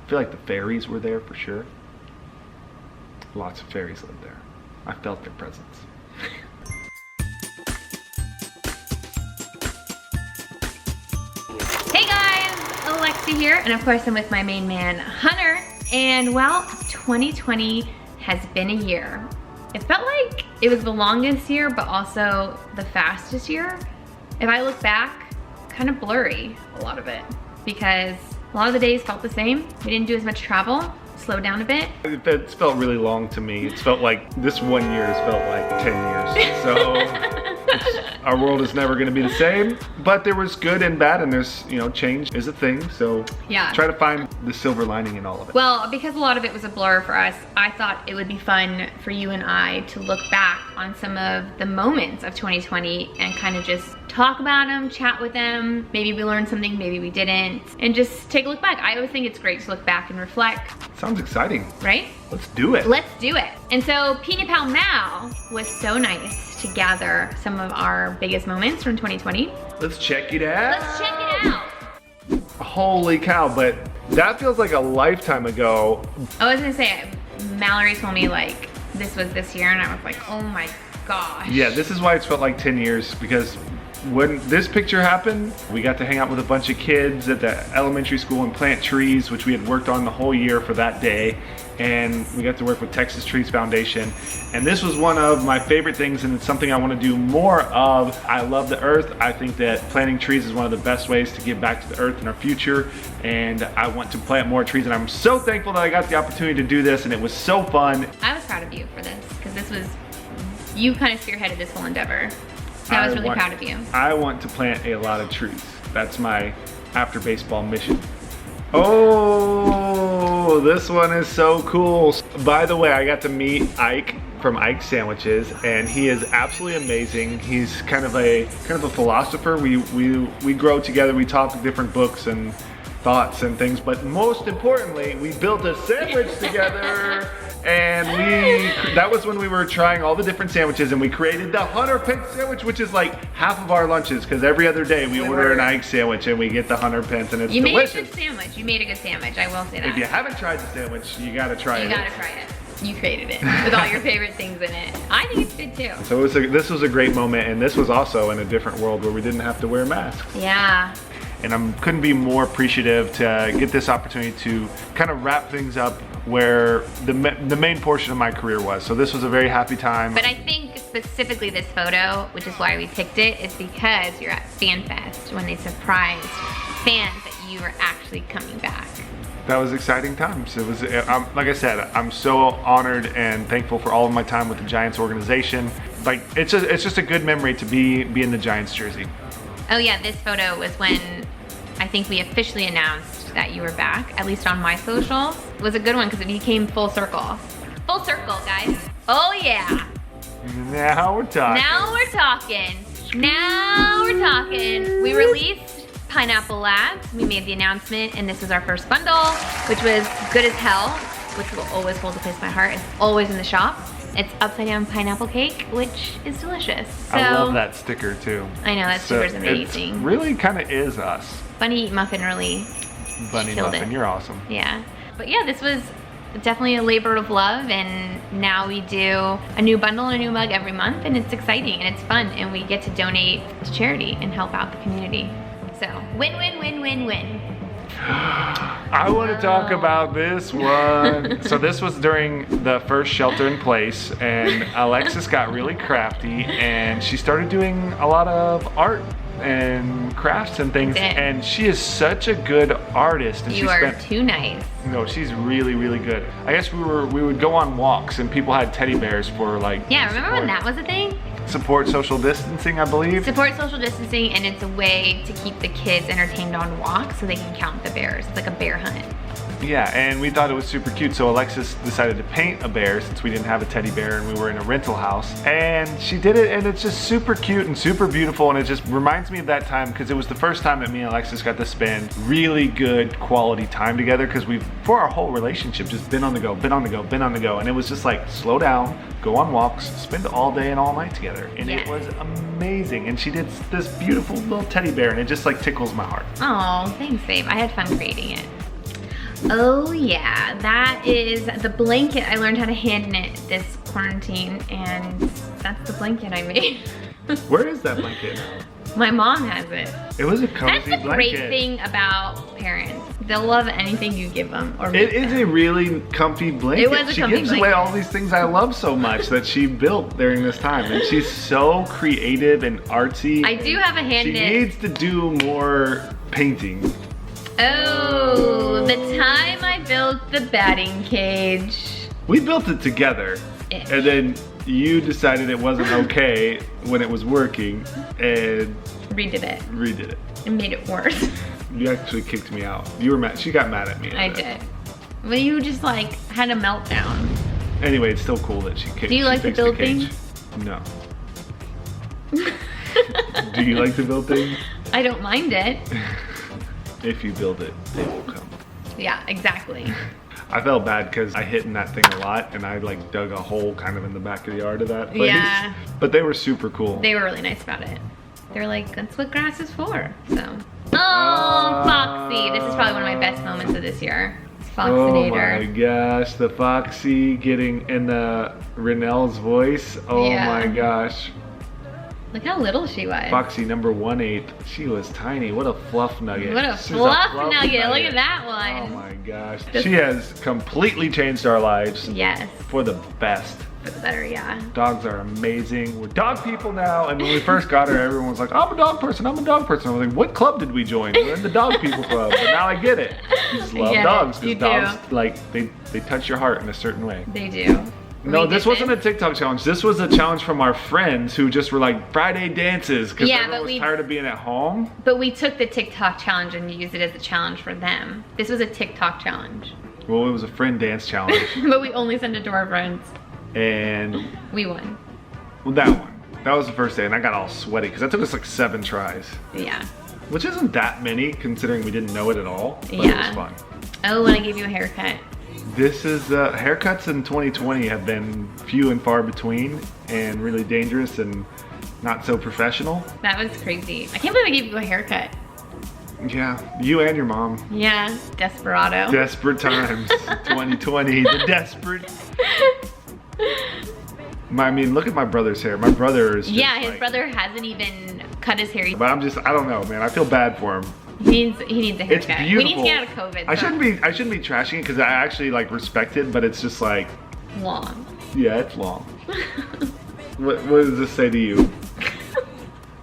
feel like the fairies were there for sure. Lots of fairies lived there. I felt their presence. Hey guys, Lexi here, and of course I'm with my main man, Hunter. And well, 2020 has been a year. It felt like it was the longest year, but also the fastest year. If I look back, kind of blurry, a lot of it, because a lot of the days felt the same. We didn't do as much travel, slowed down a bit. It's felt really long to me. It's felt like this 1 year has felt like 10 years. So our world is never gonna be the same, but there was good and bad, and there's, you know, change is a thing. So yeah, try to find the silver lining in all of it. Well, because a lot of it was a blur for us, I thought it would be fun for you and I to look back on some of the moments of 2020 and kind of just talk about them, chat with them. Maybe we learned something, maybe we didn't, and just take a look back. I always think it's great to look back and reflect. Sounds exciting. Right? Let's do it. Let's do it. And so Peanut Pal Mal was so nice to gather some of our biggest moments from 2020. Let's check it out. Let's check it out. Holy cow, but that feels like a lifetime ago. I was gonna say, Mallory told me like this was this year, and I was like, oh my gosh. Yeah, this is why it's felt like 10 years, because when this picture happened, we got to hang out with a bunch of kids at the elementary school and plant trees, which we had worked on the whole year for that day. And we got to work with Texas Trees Foundation. And this was one of my favorite things, and it's something I want to do more of. I love the earth. I think that planting trees is one of the best ways to give back to the earth in our future. And I want to plant more trees, and I'm so thankful that I got the opportunity to do this, and it was so fun. I was proud of you for this, because this was, you kind of spearheaded this whole endeavor. So I was really proud of you. I want to plant a lot of trees. That's my after baseball mission. Oh, this one is so cool. By the way, I got to meet Ike from Ike Sandwiches, and he is absolutely amazing. He's kind of a philosopher. We grow together. We talk different books and thoughts and things, but most importantly, we built a sandwich together. And that was when we were trying all the different sandwiches, and we created the Hunter Pence sandwich, which is like half of our lunches, because every other day we order an Ike sandwich and we get the Hunter Pence, and it's delicious. You made a good sandwich. You made a good sandwich, I will say that. If you haven't tried the sandwich, you gotta try it. You gotta try it. You created it with all your favorite things in it. I think it's good too. So this was a great moment, and this was also in a different world where we didn't have to wear masks. Yeah. And I couldn't be more appreciative to get this opportunity to kind of wrap things up where the main portion of my career was. So this was a very happy time. But I think specifically this photo, which is why we picked it, is because you're at FanFest when they surprised fans that you were actually coming back. That was exciting times. It was, like I said, I'm so honored and thankful for all of my time with the Giants organization. Like, it's just a good memory to be in the Giants jersey. Oh yeah, this photo was when I think we officially announced that you were back, at least on my socials. It was a good one because it became full circle. Full circle, guys. Oh yeah. Now we're talking. Now we're talking. Now we're talking. We released Pineapple Labs. We made the announcement, and this was our first bundle, which was good as hell, which will always hold a place in my heart. It's always in the shop. It's upside down pineapple cake, which is delicious. So, I love that sticker too. I know, that sticker's amazing. It really kind of is us. Bunny Muffin really Bunny killed Muffin, it. you're awesome. Yeah, but yeah, this was definitely a labor of love, and now we do a new bundle and a new mug every month, and it's exciting and it's fun, and we get to donate to charity and help out the community. So win, win, win, win, win. I want to talk about this one. So this was during the first shelter in place, and Alexis got really crafty, and she started doing a lot of art and crafts and things, and she is such a good artist. And you are too nice. No, she's really, really good. I guess we would go on walks, and people had teddy bears for like. Yeah, remember when that was a thing? Support social distancing, I believe. Support social distancing, and it's a way to keep the kids entertained on walks so they can count the bears. It's like a bear hunt. Yeah, and we thought it was super cute, so Alexis decided to paint a bear since we didn't have a teddy bear and we were in a rental house. And she did it, and it's just super cute and super beautiful, and it just reminds me of that time because it was the first time that me and Alexis got to spend really good quality time together, because we've, for our whole relationship, just been on the go, been on the go, been on the go, and it was just like, slow down, go on walks, spend all day and all night together. And it was amazing, and she did this beautiful little teddy bear, and it just like tickles my heart. Oh, thanks, babe. I had fun creating it. Oh yeah, that is the blanket I learned how to hand knit this quarantine, and that's the blanket I made. Where is that blanket now? My mom has it. It was a cozy That's the blanket. great thing about parents. They'll love anything you give them. Or It is a really comfy blanket. It was a she comfy gives away blanket. all these things I love so much that she built during this time. And she's so creative and artsy. I do have a hand She knit. needs to do more painting. Oh, the time I built the batting cage. We built it together. Ish. And then you decided it wasn't okay when it was working and Redid it redid it. and made it worse. You actually kicked me out. You were mad. She got mad at me. I did. Well, you just like had a meltdown. Anyway, it's still cool that she kicked. Do you like to fixed the build cage. things? No. Do you like to build things? I don't mind it. If you build it, they will come. Yeah, exactly. I felt bad because I hit in that thing a lot and I like dug a hole kind of in the back of the yard of that place. Yeah. But they were super cool. They were really nice about it. They were like, that's what grass is for. So. Oh, Foxy. This is probably one of my best moments of this year. Oh my Foxinator. gosh, the Foxy getting in the Renelle's voice. Oh Yeah. my gosh. Look how little she was. Foxy number 1/8. She was tiny. What a fluff nugget. What a She's fluff nugget. Look at that Oh one. my gosh. Just- She has completely changed our lives Yes. for the best. For the better, yeah. Dogs are amazing. We're dog people now. And when we first got her, everyone was like, I'm a dog person. I'm a dog person. I was like, what club did we join? We're in the dog people club. But now I get it. You just love get it. dogs. You Because do. dogs, like, they touch your heart in a certain way. They do. No, We this did wasn't a TikTok challenge. This was a challenge from our friends who just were like Friday dances because Yeah, everyone but was we- tired of being at home. But we took the TikTok challenge and used it as a challenge for them. This was a TikTok challenge. Well, it was a friend dance challenge. But we only sent it to our friends. And We won. well, that one. That was the first day and I got all sweaty because that took us like 7 tries. Yeah. Which isn't that many considering we didn't know it at all. But it Yeah. was fun. Oh, when I gave you a haircut. This is haircuts in 2020 have been few and far between and really dangerous and not so professional. That was crazy. I can't believe I gave you a haircut. Yeah, you and your mom. Yeah, desperado. Desperate times. 2020, the desperate. I mean, look at my brother's hair. My brother is just Yeah, his like- brother hasn't even cut his hair. But I don't know, man. I feel bad for him. He needs a It's haircut. beautiful. We need to get out of COVID. I so shouldn't be trashing it because I actually like respect it, but it's just like, long. yeah, it's long. What does this say to you?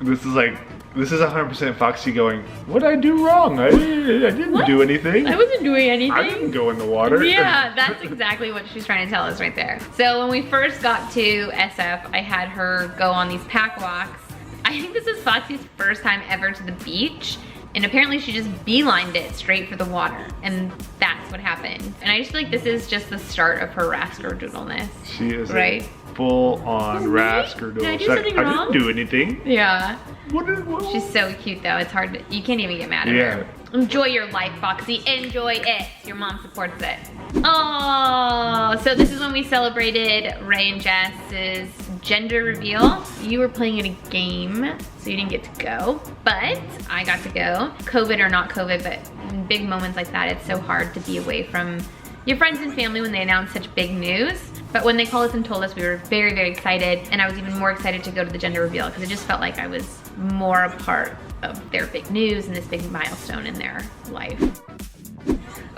This is 100% Foxy going, what did I do wrong? I didn't What? do anything. I wasn't doing anything. I didn't go in the water. Yeah, that's exactly what she's trying to tell us right there. So when we first got to SF, I had her go on these pack walks. I think this is Foxy's first time ever to the beach. And apparently she just beelined it straight for the water. And that's what happened. And I just feel like this is just the start of her rascardoodleness. She is Right. a full-on Oh, really? rascardoodle. Did I do She's like, something I wrong? didn't do anything. Yeah. What? She's so cute though. It's hard to, you can't even get mad at Yeah. her. Enjoy your life, Foxy. Enjoy it. Your mom supports it. Oh, so this is when we celebrated Ray and Jess's gender reveal. You were playing in a game, so you didn't get to go, but I got to go. COVID or not COVID, but in big moments like that, it's so hard to be away from your friends and family when they announce such big news. But when they called us and told us, we were very, very excited. And I was even more excited to go to the gender reveal because it just felt like I was more a part of their big news and this big milestone in their life.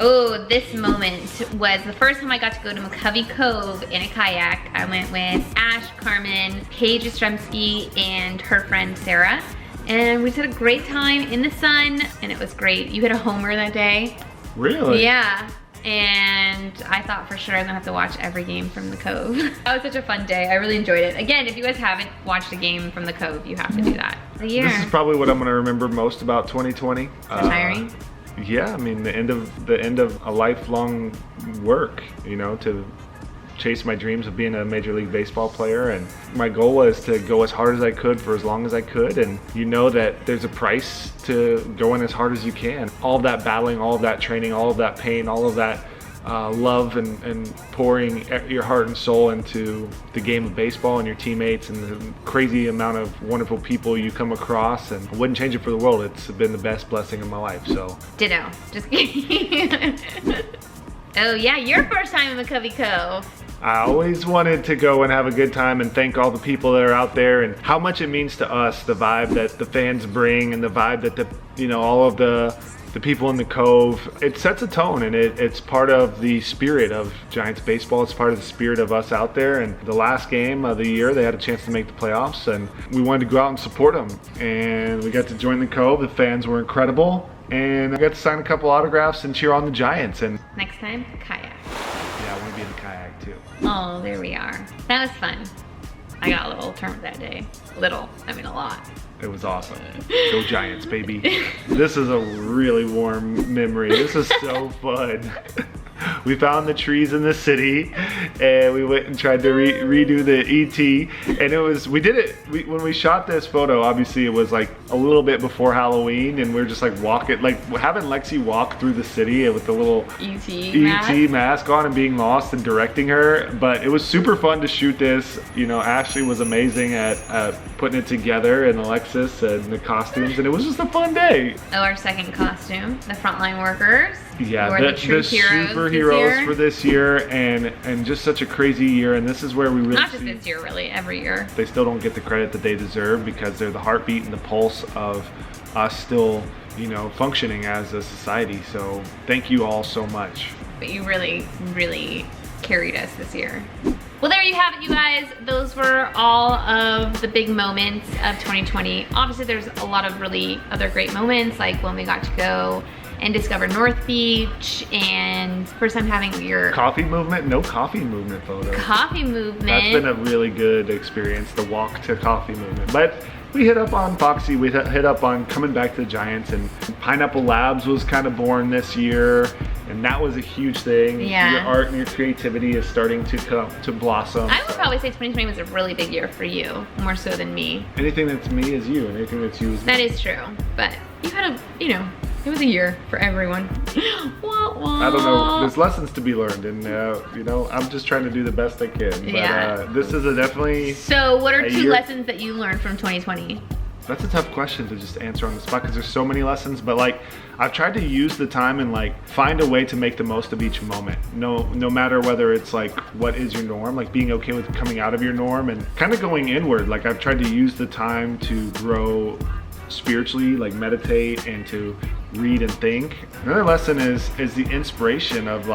Oh, this moment was the first time I got to go to Cubby Cove in a kayak. I went with Ash, Carmen, Paige Ostremski, and her friend Sarah. And we just had a great time in the sun, and it was great. You hit a homer that day. Really? Yeah. And I thought for sure I was gonna have to watch every game from the Cove. That was such a fun day. I really enjoyed it. Again, if you guys haven't watched a game from the Cove, you have to do that. The year. This is probably what I'm gonna remember most about 2020. Tiring. Yeah, I mean the end of a lifelong work, you know, to chase my dreams of being a Major League Baseball player, and my goal was to go as hard as I could for as long as I could, and you know that there's a price to going as hard as you can. All of that battling, all of that training, all of that pain, all of that love and pouring your heart and soul into the game of baseball and your teammates and the crazy amount of wonderful people you come across, and I wouldn't change it for the world. It's been the best blessing of my life, so. Ditto, just kidding. Oh yeah, your first time in the Cubby Cove. I always wanted to go and have a good time and thank all the people that are out there and how much it means to us, the vibe that the fans bring and the vibe that all of the people in the Cove. It sets a tone, and it's part of the spirit of Giants baseball. It's part of the spirit of us out there. And the last game of the year, they had a chance to make the playoffs, and we wanted to go out and support them. And we got to join the Cove. The fans were incredible, and I got to sign a couple autographs and cheer on the Giants. And next time, Kayak. Yeah, I want to be in the Kayak too. Oh, there we are. That was fun. I got a little turned that day. Little, I mean a lot. It was awesome. Go Giants, baby. This is a really warm memory. This is so fun. We found the trees in the city, and we went and tried to redo the ET, and we did it, when we shot this photo, obviously it was like a little bit before Halloween, and we were just like walking, like having Lexi walk through the city with the little ET mask on and being lost and directing her, but it was super fun to shoot this. Ashley was amazing at putting it together, and Alexis and the costumes, and it was just a fun day. Oh, our second costume, the frontline workers. Yeah, the superheroes for this year, and just such a crazy year, and this is where we really not just this year, really every year. They still don't get the credit that they deserve because they're the heartbeat and the pulse of us still, functioning as a society. So thank you all so much. But you really, really carried us this year. Well, there you have it, you guys. Those were all of the big moments of 2020. Obviously, there's a lot of really other great moments, like when we got to go and discover North Beach, and first time having your coffee movement. No coffee movement photo. Coffee movement. That's been a really good experience, the walk to coffee movement. But we hit up on Foxy, we hit up on coming back to the Giants, and Pineapple Labs was kind of born this year, and that was a huge thing. Yeah. Your art and your creativity is starting to blossom. I would probably say 2020 was a really big year for you, more so than me. Anything that's me is you, and anything that's you is me. That is true, but you had it was a year for everyone. Wah, wah. I don't know. There's lessons to be learned, and I'm just trying to do the best I can. But yeah. This is definitely. So, what are two lessons that you learned from 2020? That's a tough question to just answer on the spot because there's so many lessons. But I've tried to use the time and find a way to make the most of each moment. No matter whether it's what is your norm, being okay with coming out of your norm and kind of going inward. I've tried to use the time to grow spiritually, meditate and to read and think. Another lesson is the inspiration of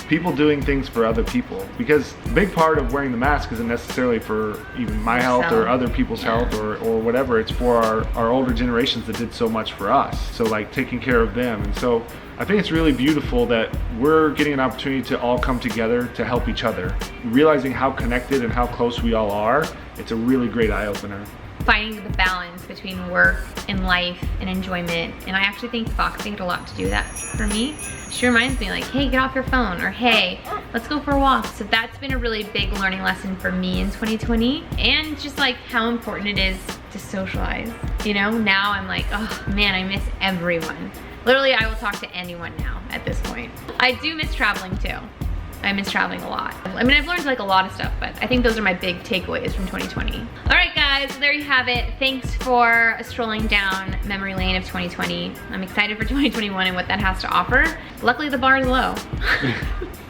people doing things for other people, because a big part of wearing the mask isn't necessarily for even my health or other people's health or whatever. It's for our older generations that did so much for us, so taking care of them. And so I think it's really beautiful that we're getting an opportunity to all come together to help each other, realizing how connected and how close we all are. It's a really great eye-opener. Finding the balance between work and life and enjoyment. And I actually think Foxy had a lot to do that for me. She reminds me hey, get off your phone, or hey, let's go for a walk. So that's been a really big learning lesson for me in 2020. And just how important it is to socialize. Now I'm oh man, I miss everyone. Literally, I will talk to anyone now at this point. I do miss traveling too. I miss traveling a lot. I mean, I've learned a lot of stuff, but I think those are my big takeaways from 2020. All right, guys, there you have it. Thanks for strolling down memory lane of 2020. I'm excited for 2021 and what that has to offer. Luckily, the bar is low.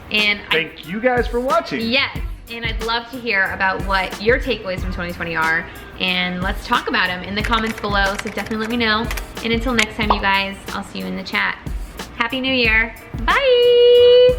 And thank you guys for watching. Yes, and I'd love to hear about what your takeaways from 2020 are, and let's talk about them in the comments below, so definitely let me know. And until next time, you guys, I'll see you in the chat. Happy New Year. Bye.